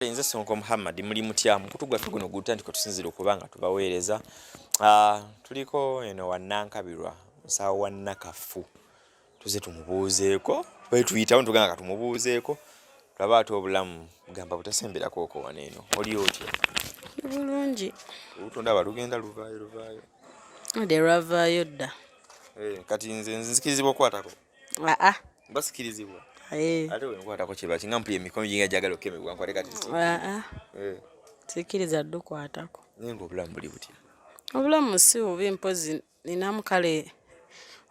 Nze Sonko Muhammad muli mutya mukutu gwaffe guno gutandika tusinzira okubanga tubaweereza tuliko eno wa Nankabirwa Musawo wa Nakafu tuze tumubuuzeeko bwe tuyitawo tugamba katumubuuzeeko tulaba ate obulamu gamba butasemberako oko wano eno oli otya bulungi olutonda balugenda luvaayo ode lwavaayo dda kati nze nzikirizibwa okukwatako basikirizibwa ate wenkwatako kiba kinga mpulira emikono ginga gyagala okukemebwa nkwate kati sikiriza dde okwatako naye ng'obulamu buli butya obulamu si bubi mpozi ninamu kale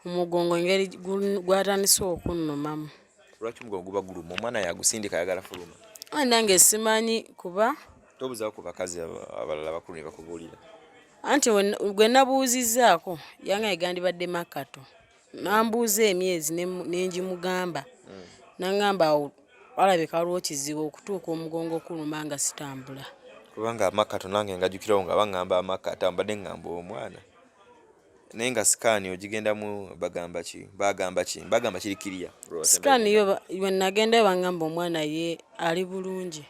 omugongo engeri gwatandise okunnumamu lwaki omugongo guba guluma omwana yagusindika ayagala fuluma nange simanyi kuba tobuzaako ku bakazi abalala bakulu ne bakubuulira anti gwe nabuuzizzaako yange egandibadde makato nambuuza emyezi nenjimugamba nangamba alabika waliwo kizibu okutuuka omugongo okuluma nga sitambula kubanga amakato nange ngajjukirawo nga baŋŋamba amakato mbadde ŋŋamba omwana naye nga sikaani ogigendamu bagamba kiri kiriya sikaani yo bwe nagendayo baŋŋamba omwana ye ali bulungi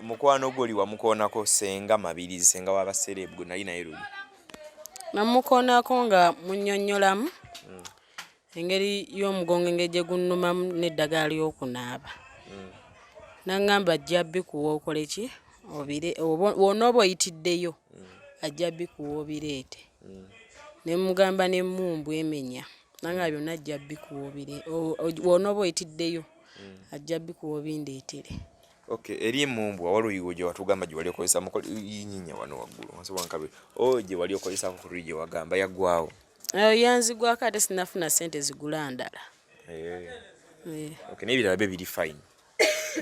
mukwano gwo oli wamukoonako senga mabirizi senga w'abasereebu gwe nali naye luli namukoonako nga munnyonnyolamu engeri y'omugongo engeri gye gunnumamu n'eddagala ly'okunaaba naŋŋamba ajja bikuwa okole ki wonooba oyitiddeyo ajja bikuwa obireete ne mugamba n'emmumbu emenya naŋŋamba byonna ajja bikuwa wonooba oyitiddeyo ajja bikuwa obindeetere eri emmumbu awali oyiwo gye watugamba gye wali okozesa yinyinya wano waggulu wansobankabe gye wali okozesako ku luli gye wagamba yaggwawo yanzigwako ate sinafuna sente zigula ndala n'ebirala byo biri fine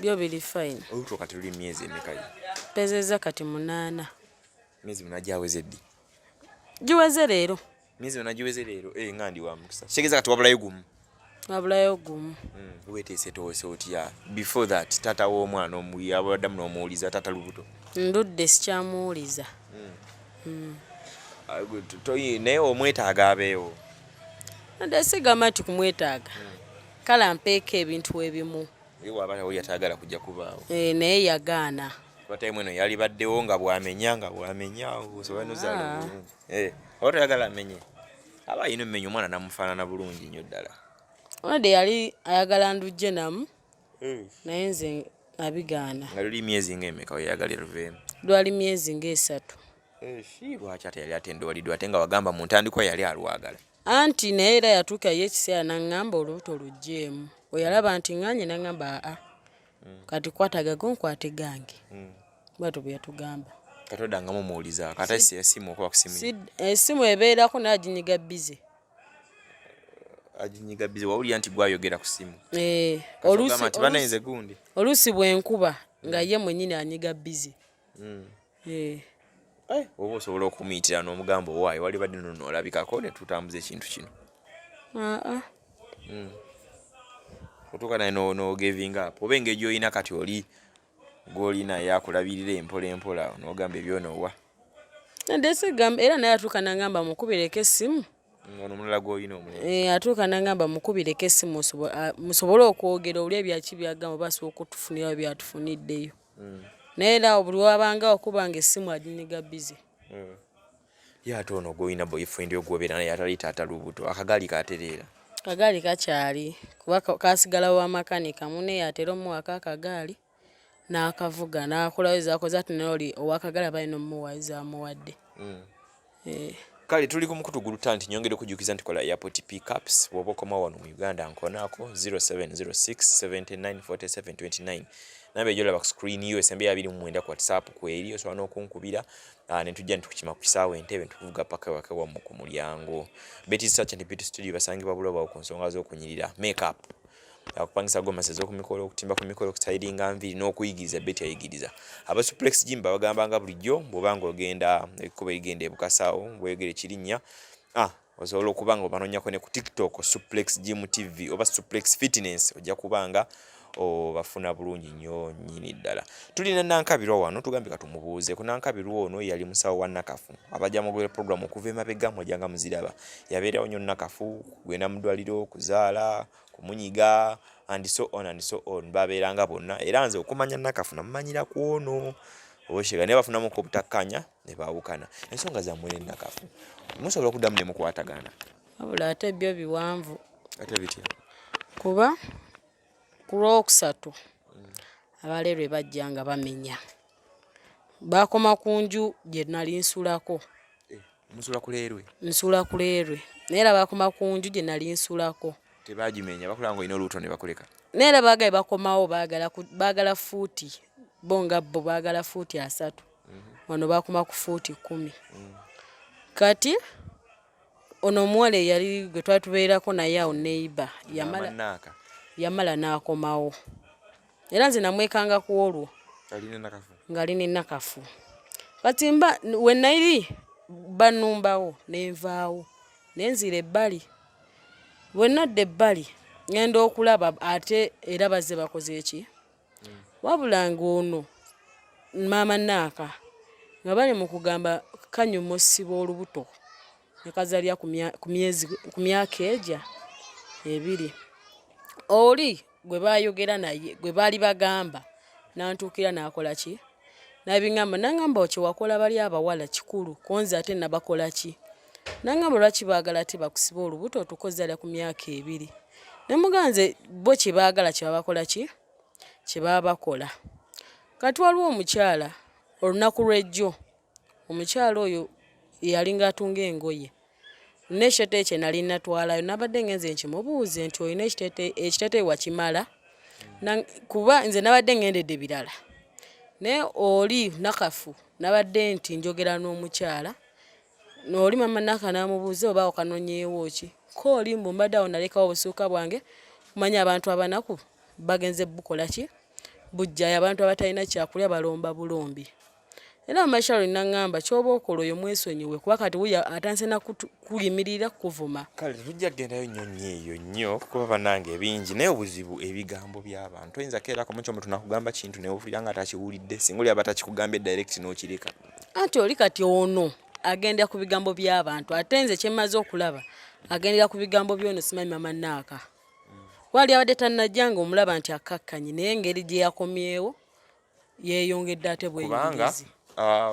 byo biri fine olutuuka kati luli myezi emekayo pezeza kati 8 myezi muna gyaweze ddi giweze leero myezi muna giweze leero nga ndi wa mukisa kitegeeza kati wabulayo gumu weeteese toose otya before that taata w'omwana abaddamu n'omuwuliza taata lubuto ndudde sikyamuwuliza naye omwetaaga abeewo nde sigamba nti kumwetaaga kale ampeeko ebintu ebimu waba yatagala kujja kubaawo naye yagaana bataimu eno yali baddewo nga bwamenya osobanuzala oba toyagala amenye aba ayina omumenya omwana namufaanana bulungi nnyo ddala onade yali ayagala ndujje namu naye nze abigaana nga luli myezi ng'emeka weyagalira luveemu lwali myezi nga3 lwaki ate yali atendewaliddwa ate nga wagamba mu ntandikwa yali alwagala anti naye era yatuukayo ekiseera naŋŋamba olubuto lugjeemu oyalaba nti ŋŋanye naŋŋamba kati kwatagago nkwate gange bwatyo bwe yatugamba kati oddangamu omuwulizaako ate esimu okuba ku simu esimu ebeerako naye aginyiga bize wawulira nti gwayogera ku simu oluusi bwenkuba nga ye mwennyini anyiga bize oba osobola okumiitira n'omugamba owaayo wali badde noolabikako ne tutambuza ekintu kino otuuka naye n'ogevinga apo oba engeri gy'olina kati oli gw'olina yakulabirira empola n'ogamba ebyonoowa ndesigamba era naye atuuka nagamba mukubireko essimu ono omulala gw'olina omulala atuuka nagamba mukubireko essimu musobole okwogera oli ebyaki byagamba basobola okutufunirayo byatufuniddeyo naye era buli wabanga okubanga essimu aginyiga bize ye ate ono gw'olina boyfriend ogwobeera naye atali taata lubuto akagaali katereera akagaali kakyali kuba kasigala wa makanika mune yatera omuwaka akagaali n'akavuga n'akolayo zakoze ati naye oli owakagaali abalina omuwayiza amuwadde kale tuli ku mukutu guluta nti nyongere okujjukiza nti kola airport pickups bw'oba okoma wano mu Uganda nkonaako 0706 nambe gyolaba ku screen yo esembe ya 29 ku WhatsApp kweri osobola n'okunkubira ne tujja ntukukima ku kisaawe entebe ntukuvuga paka wake wamu ku mulyango Betty Search and Beauty Studio basangibwa buloba ku nsonga z'okunyirira makeup akupangisa gomasi ez'okumikolo okutimba ku mikolo okutayidinga nviri n'okuyigiriza Betty ayigiriza aba Suplex Gym bagambanga bulijjo bw'obanga ogenda ekkubo erigenda e Bukasaawo bwegere Kirinnya osobola okuba nga obanonyako ne ku TikTok Suplex Gym TV oba Suplex Fitness ojja kubanga bafuna bulungi nnyo nnyini ddala. Tulina Nankabirwa wano tugambe katumubuuze ku Nankabirwa ono yali Musawo wa Nakafu abajja mugole program okuva emabega mwajjanga muziraba yabeerawo nnyo Nakafu gwenda mu ddwaliro kuzaala kumunyiga and so on babeeranga bonna era nze okumanya Nakafu namumanyira ku ono oshega ne bafunamu ko butakkanya ne baawukana ensonga zammwe ne Nakafu musobola okuddamu ne mukwatagana wabula ate byo biwanvu ate bitya kuba ku Lwokusatu abaleerwe bajja nga bamenya bakoma ku nju gye nali nsulako musula ku leerwe nsula ku leerwe neera bakoma ku nju gye nali nsulako tebagimenya bakulaba nga olina oluuto ne bakuleka neera baagaye bakomawo baagala fuuti bonga bo baagala fuuti 3 wano bakoma ku fuuti 10 kati ono omuwala yali gwe twali tubeerako naye awo neiba yamala n'akomawo era nze namwekanga ku olwo ngali ne Nakafu kati mba we nayiri banumbawo nenvaawo nenzira ebbali bwe nadda ebbali ngenda okulaba ate era bazze bakoze eki wabula ng'ono maama Naaka nga bali mu kugamba kanyuma ossiba olubuto ne kazalya ku myaka egya 2 oli gwe baayogera naye gwe baali bagamba nantuukira n'akola ki nabingamba nangamba okyewakola bali abawala kikulu konza ate nabakola ki nangamba lwaki baagala te bakusiba olubuto tukozalya ku myaka 2 nemuganze bo kye baagala kye babakola ki kye babakola kati waliwo omukyala olunaku lw'ejjo omukyala oyo yalinga atunga engoye n'ekiteeteeyi kye nali natwalayo nabadde ngenze nkimubuuze nti olina ekiteeteeyi wakimala kuba nze nabadde ngendedde birala naye oli Nakafu nabadde nti njogera n'omukyala n'oli mama Naaka n'amubuuza oba okanonyeewo ki ko oli mbu mbadde awo nalekawo obusuuka bwange kumanya abantu abanaku bagenze bukola ki bujjayo abantu abatalina kyakulya balomba bulombi era amashyalo nangamba kyoba okola oyo mwesonyiwe kuba kati wuya atanse nakuyimirira kuvuma kale tujja kugendayo nnyo nnyo kuba bannange bingi naye obuzibu ebigambo by'abantu oyinza keerako mukyomu tunakugamba kintu naye ofulira nga atakiwulidde singa oli aba takikugambye direct n'okireka anti oli kati ono agendera ku bigambo by'abantu ate nze kyemmaze okulaba agendera ku bigambo by'ono simanyi mama Naaka wali abadde tannajja nga omulaba nti akakkanye naye engeri gye yakomyewo yeeyongedde ate bweyongezi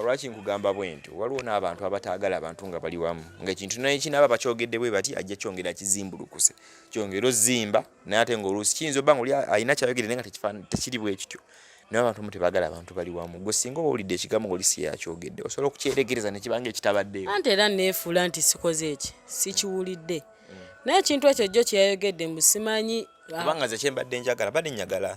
lwaki nkugamba bwe nti waliwo n'abantu abataagala abantu nga bali wamu ng'ekintu nayekinaba bakyogedde bwe bati ajja kyongera kizimbulukuse kyongera ozimba naye ate ng'oluusi kiyinza obba nga oli alina kyayogedde naye nga tekiri bwe kityo naye abantu mu tebaagala abantu bali wamu gwe singa oba owulidde ekigambo ng'oli si yakyogedde osobola okukyeregereza ne kiba ng'ekitabaddeewo anti era neefuula nti sikoze eki sikiwulidde naye ekintu ekyo jjo kyeyayogedde mbu simanyi kubanga ze kyembadde njagala badde njagala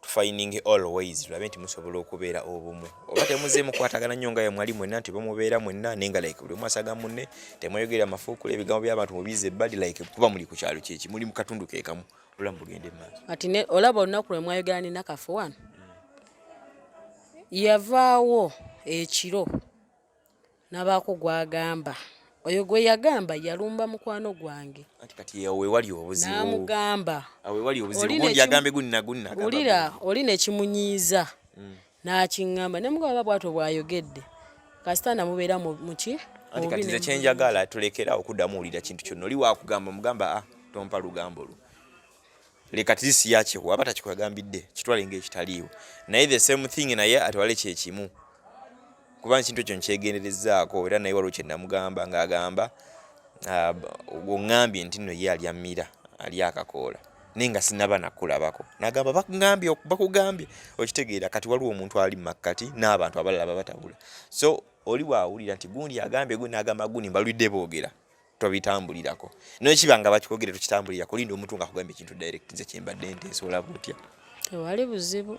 finding always tulabe nti musobola okubeera obumu oba temuze mukwatagana nnyo nga mwali mwenna nti bamubeera mwenna nenga like buli mwasaga munne temweyogera mafuukula ebigambo by'abantu mubize ebbali like kuba muli ku kyalo kyeki muli mu katundu keekamu olaba mugende maaso ati olaba olunaku lwe mwayogera ne Nakafu wano yavaawo ekiro nabaako gwagamba oyo gwe yagamba yalumba mukwano gwange kati yawe wali obuzibu namugamba awe wali obuzibu gundi yagambe gunina ulira oli nekimunyiiza n'akingamba nemugamba bwato bwayogedde kasita namubeera muki kati ze kyenjagala tulekera okuddamu owulira kintu kyonna oli wakugamba mugamba tompa lugambo lu leka tisi yakyewa aba takikugambidde kitwale ng'ekitaliiwo naye the same thing naye atwale kyekimu kuba ekintu ekyo nkyegenderezaako era naye waliwo kye namugamba ng'agamba oŋŋambye nti nno ye alya mmira ali akakoola naye nga sinaba nakulabako nagamba bakugambye okitegeera kati waliwo omuntu ali mu makkati n'abantu abalala babatabula so oli waawulira nti gundi agambye gundi n'agamba gundi mbalwidde boogera tobitambulirako naye kiba nga bakikogere tukitambulirako linda omuntu nga akugambye ekintu direct nze kyembadde nteesa olaba otya tewali buzibu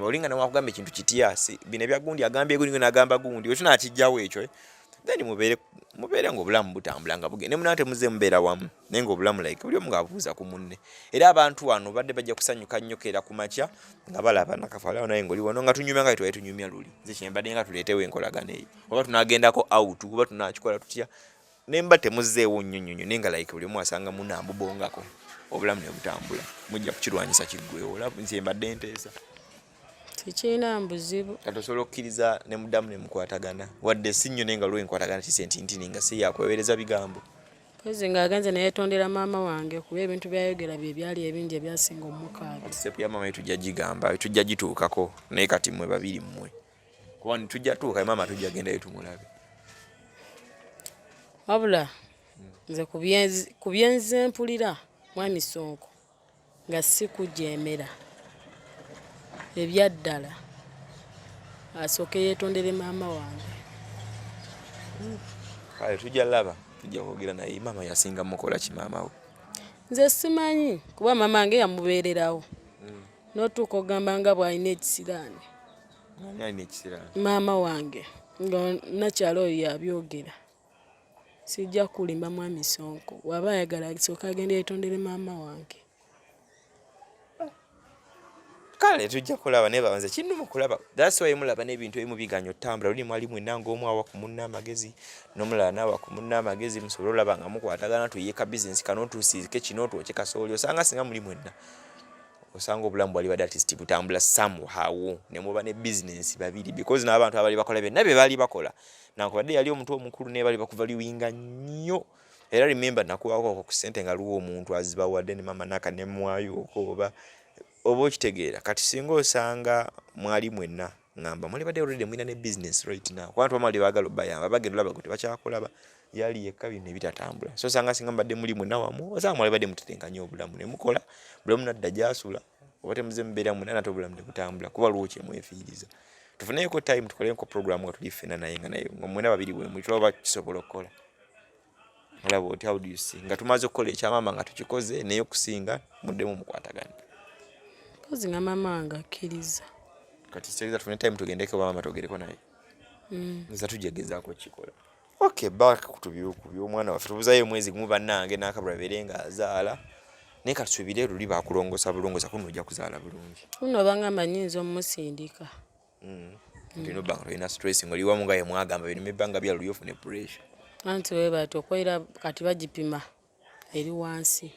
olinga nawakugamba ekintu kitya bino ebya gundi agambye gundi n'agamba gundi ekyo nakijjawo ekyo then mubeere ng'obulamu butambula nga bugende muna temuze mubeera wamu naye ng'obulamu like buli omu ng'abuuza ku munne era abantu wano badde bajja kusanyuka nnyo keera ku makya nga balaba Nakafu alawo naye ng'oli wano nga tunyumya nga twali tunyumya luli nze kyembadde nga tuleetewo enkolagana eyo oba tunagendako out oba tunakikola tutya nemba temuzeewo nnyo naye nga like buli omu asanga munne ambubongako obulamu ne butambula mujja kukirwanyisa kiggwewo olaba nze mbadde nteesa tekirina mbuzibu kati osobola okukkiriza ne muddamu ne mukwatagana wadde si nnyo naye nga lwo enkwatagana tisentintini nga si yakwewereza bigambo Kozi ng'agenze neyeetondera maama wange kuba ebintu byayogera bye byali ebingi ebyasinga omukaabi. Step ya maama tujja gigamba tujja gituukako naye kati mmwe babiri mmwe kuba tujja tuuka maama tujja gendayo tumulabe. Wabula nze ku byenze mpulira mwami Sonko nga si kujeemera ebyaddala asooke yeetondere maama wange. Kale tujja laba tujja kwogera naye maama yasinga mukola ki maama we? Nze simanyi kuba maama wange yamubeererawo n'otuuka ogamba nga bw'alina ekisiraani. Ani alina ekisiraani? Maama wange nga nakyalo oyo yabyogera. Sijja kulimba mwami Sonko waba ayagala asooka agenda yeetondere maama wange. Kale tujja kulaba naye babanze kinnuma kulaba. That's why mulaba n'ebintu ebimu biganya otambula luli mwali mwenna ng'omu awa ku munna amagezi n'omulala n'awa ku munna amagezi musobole olaba nga mukwatagana tuyiye ka bizinesi kano tusiike kino twoke kasooli osanga singa muli mwenna osanga obulamu bwali bwa artist butambula somehow ne muba ne business babiri because n'abantu abali bakola byenna bye bali bakola nankubadde yali omuntu omukulu ne bali bakuvaluinga nnyo era remember nakuwako ku ssente nga luwo omuntu azibawadde ne mama naka ne mwayo oba okitegeera kati singa osanga mwali mwenna ngamba muli badde already mwina ne business right now kwantu amali bagalo bayamba bagenda laba kuti bakyakolaba yali yekka bino ebitatambula so sanga singa mbadde muli mwenna wamu osanga mwali badde mutetenkanya obulamu ne mukola bulamu nadda jasula obate muze mbeera mwenna nato obulamu ne butambula kuba lwoki mwefiiriza tufuneko time tukoleko program nga tuli fena naye nga naye mwenna babiri bwe mutuloba kisobola okukola olaba oti how do you see nga tumaze okukola ekyamama nga tukikoze naye okusinga muddemu mukwatagana. Kozi nga maama wange akkiriza. Kati sekeza tufune time tugendeko mama togereko naye. Nza tujegezaako kikola. Okay, back kutubyuku by'omwana waffe tubuzayo omwezi gumu bannange n'akabula berenga azaala. Naye kati tusubire luli bakulongosa bulongosa kuno ojja kuzaala bulungi. Kuno bangamba nnyinza omusindika. Ndino banga tulina stress ng'oli wamu nga ye mwagamba bino mibanga bya luli ofune pressure. Anti we bati okwera kati bagipima eri wansi.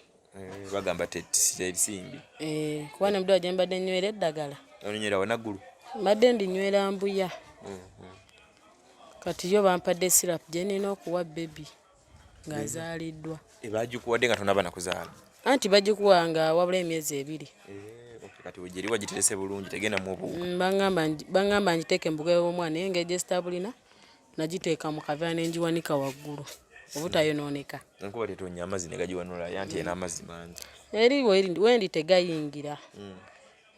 Bagamba tesimbi. Kuba ne mudawa gye mbadde nywera eddagala. Onywera wanaggulu? Mbadde ndinywera mbuya. Kati yo bampadde syrup gye nina okuwa baby ng'azaaliddwa. Bagikuwadde nga tonaba nakuzaala? Anti bagikuwa nga wabula emyezi 2. Kati wegeri wagiterese bulungi tegenda mu obuwuka. Bangamba ngiteeke embuga y'omwana naye ng'egye sitabulina nagiteeka mu kaveera ne ngiwanika waggulu obutayonooneka. Nkuba tetonya amazzi ne gagiwanula yanti ena amazzi mangi. Eri wendi tegayingira.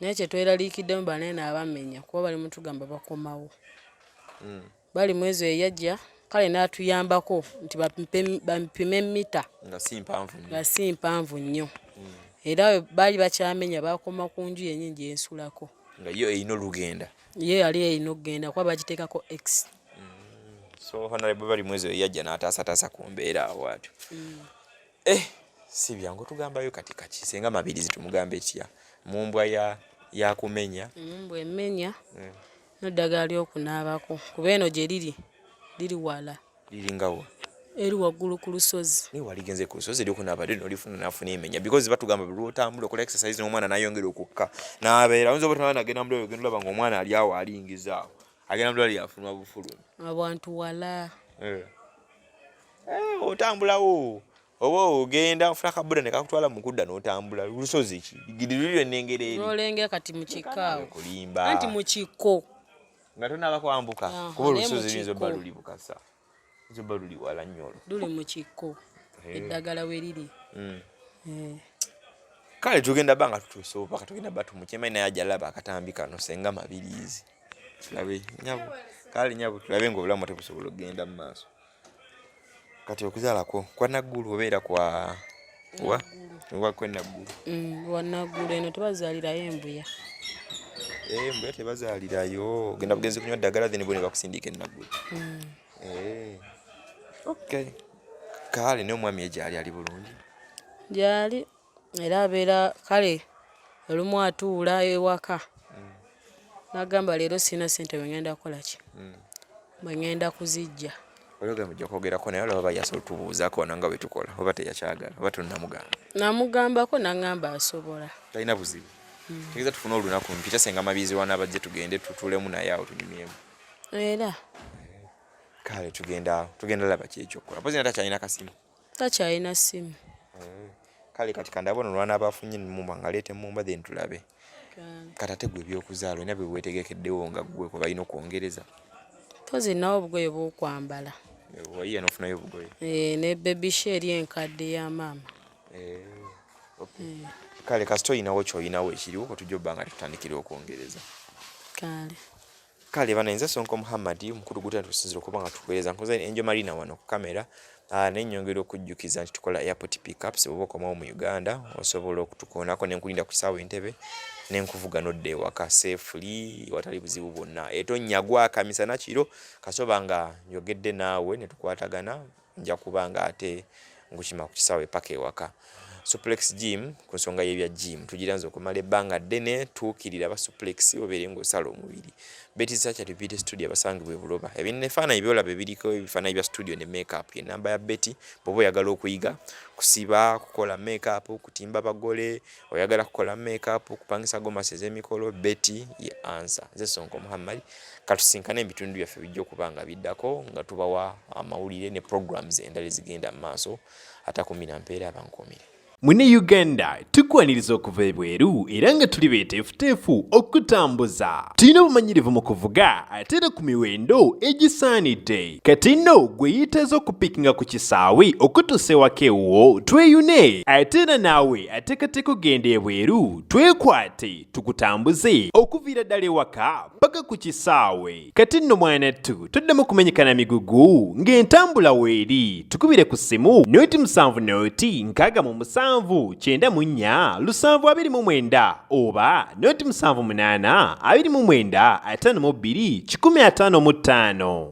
Naye kye tweraliikiddemu banene abamenya kuba bali mutugamba bakomawo. Bali mwezi eyajja kale n'atuyambako nti bampime mita nga si mpanvu nnyo. Era bali bakyamenya bakoma ku nju yennyingi ensulako. Nga yo eyina olugenda. Ye yali eyina okugenda kuba bagiteekako X. So honorable bali mwezi eyajja n'ataasataasa ku mbeera awo atyo. Si byangu tugambayo kati senga mabirizi tumugambe etya mumbwa ya kumenya. Mumbwa emmenya n'eddagala ly'okunaabako kuba eno gye liri wala. Liringawo? Eri waggulu ku lusozi. Ni waligenze ku lusozi ly'okunaaba lino olifuna n'afuna emenya because batugamba buli lw'otambula okola exercise n'omwana n'ayongera okukka n'abeera oyinza oba nagenda mu lwebyo ogenda olaba ng'omwana ali awo alingizaawo agenda mu lwali afunwa bufulumi. Abantu wala. Otambulawo oba ogenda nfuna akabuda ne kakutwala mu kudda n'otambula lusozi ki ligidi lulyo ennengero eri. N'olengera kati mu kikaawo. Kulimba. Anti mu kikko. Nga tonaaba kwambuka kuba olusozi luyinza obba luli bukasa. Zoba luli wala nnyo. Luli mu kikko. Eddagala we liri. Kale tugenda banga tutusoopa katugenda batumukema naye ajja laba akatambi kano senga mabirizi. Tulabe nyabu. Kale nyabu tulabe ng'obulamu tebusobola okugenda mu maaso. Kati okuzaalako kwa naggulu obeera kwa naggulu. Wa naggulu eno tebazaalirayo embuya. Embuya tebazaalirayo ogenda bugenzi kunywa ddagala then bo ne bakusindika enaggulu. Okay. Kale n'omwami egyali ali bulungi? Gyali era abeera kale olumu atuula ewaka. N'agamba leero sina ssente bwe ngenda kukola ki? Bwe ngenda kuzijja. Olyoga mujja kwogerako naye olaba yasobola tubuuzaako wano nga bwe tukola oba teyakyagala oba tonnamugamba? Namugambako n'aŋŋamba asobola. Talina buzibu? Tegeza tufune olunaku mpita senga mabizi wana bajje tugende tutulemu naye awo tunyumyemu. Era kale tugenda laba ki ekyokukola. Pozi nata kyalina kasimu. takyalina ssimu. Kale kati kandabona olwana abafunye mumba ngaleete mumba then tulabe. Kati ate gwe ebyokuzaala olina bwe weetegekeddewo nga ggwe kwe balina okwongereza. Mpozi nawo obugoye bw'okwambala. Wayiye n'ofunayo obugoye. Ne baby eri enkadde ya maama. Kale kasita olinawo ky'olinawo ekiriwo tujja obba nga tutandikira okwongereza. Kale bana nze Sonko Muhammad mukulu gutya tusinzira okuba nga tukuweereza nkoze Enjo Marina wano ku kamera. N'ennyongera okujjukiza nti tukola airport pickups bw'oba okomawo mu Uganda osobola okutukoonako n'enkulinda ku kisaawe Entebbe n'enkuvuga n'odda ewaka safely watali buzibu bwonna. Etonyagwaka misana kiro kasoba nga njogedde naawe ne tukwatagana nja kuba nga ate ngukima ku kisaawe paka ewaka. Suplex Gym ku nsonga y'ebya gym tugiranze okumala ebbanga ddene tuukirira ba suplex obeere ng'osala omubiri. Betty Sacha Ebibye studio abasangibwe Buloba. Ebifaananyi byolaba ebiriko ebifaananyi bya studio ne makeup. Enamba ya Betty bw'oba oyagala okuyiga kusiba, kukola makeup, kutimba bagole, oyagala kukola makeup, kupangisa gomasi ez'emikolo, Betty ye answer. Nze Sonko Muhammad katusinkane ebitundu byaffe bijja okuba nga biddako nga tubawa amawulire ne programs endala ezigenda mu maaso atakumira mpeera abankomire. Mune Uganda tukwaniriza okuva ebweru era nga tuli beeteefuteefu okutambuza. Tulina obumanyirivu mu kuvuga ate era ku miwendo egisaanidde. Kati nno gwe yeetaaza okupikinga ku kisaawe okutuusa ewaka ewuwo tweyune. Ate era naawe ateekateeka okugenda ebweru twekwate tukutambuze okuviira ddala ewaka paka ku kisaawe. Kati nno mwanattu toddamu kumenyekana migugu ng'entambula weeri. Tukubire ku ssimu noti 7 noti 6 94 729 oba noti 78 29 52 155.